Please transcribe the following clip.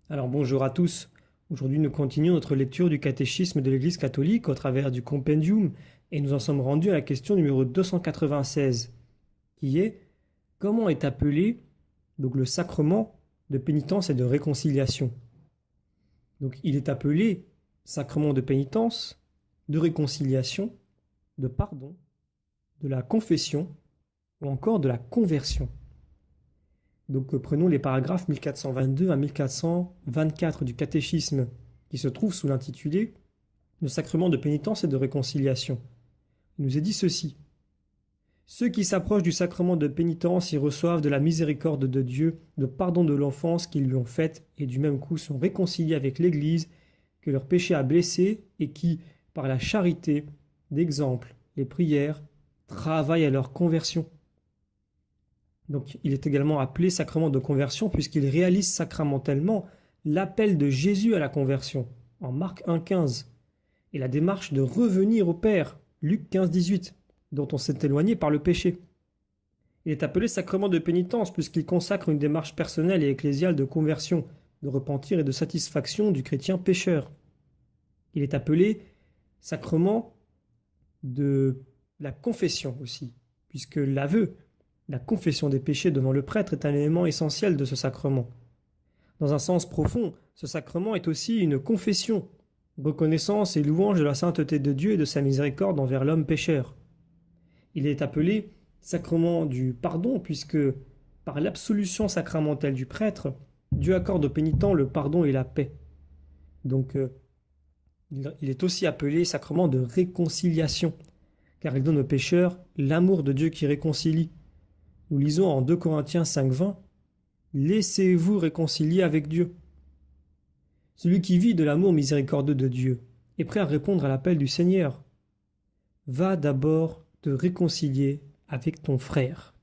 Alors bonjour à tous. Aujourd'hui nous continuons notre lecture du catéchisme de l'Église catholique au travers du compendium et nous en sommes rendus à la question numéro 296 qui est comment est appelé donc le sacrement de pénitence et de réconciliation. Donc il est appelé sacrement de pénitence, de réconciliation, de pardon, de la confession ou encore de la conversion. Donc prenons les paragraphes 1422 à 1424 du catéchisme qui se trouvent sous l'intitulé Le sacrement de pénitence et de réconciliation. Il nous est dit ceci. Ceux qui s'approchent du sacrement de pénitence y reçoivent de la miséricorde de Dieu, le pardon de l'offense qu'ils lui ont faite et du même coup sont réconciliés avec l'Église que leur péché a blessé et qui, par la charité, d'exemple, les prières, travaillent à leur conversion. Donc il est également appelé sacrement de conversion puisqu'il réalise sacramentellement l'appel de Jésus à la conversion, en Marc 1,15, et la démarche de revenir au Père, Luc 15,18, dont on s'est éloigné par le péché. Il est appelé sacrement de pénitence puisqu'il consacre une démarche personnelle et ecclésiale de conversion, de repentir et de satisfaction du chrétien pécheur. Il est appelé sacrement de la confession aussi, puisque l'aveu, la confession des péchés devant le prêtre est un élément essentiel de ce sacrement. Dans un sens profond, ce sacrement est aussi une confession, reconnaissance et louange de la sainteté de Dieu et de sa miséricorde envers l'homme pécheur. Il est appelé sacrement du pardon puisque, par l'absolution sacramentelle du prêtre, Dieu accorde aux pénitents le pardon et la paix. Donc, il est aussi appelé sacrement de réconciliation, car il donne aux pécheurs l'amour de Dieu qui réconcilie. Nous lisons en 2 Corinthiens 5,20 « Laissez-vous réconcilier avec Dieu ». Celui qui vit de l'amour miséricordieux de Dieu est prêt à répondre à l'appel du Seigneur. Va d'abord te réconcilier avec ton frère.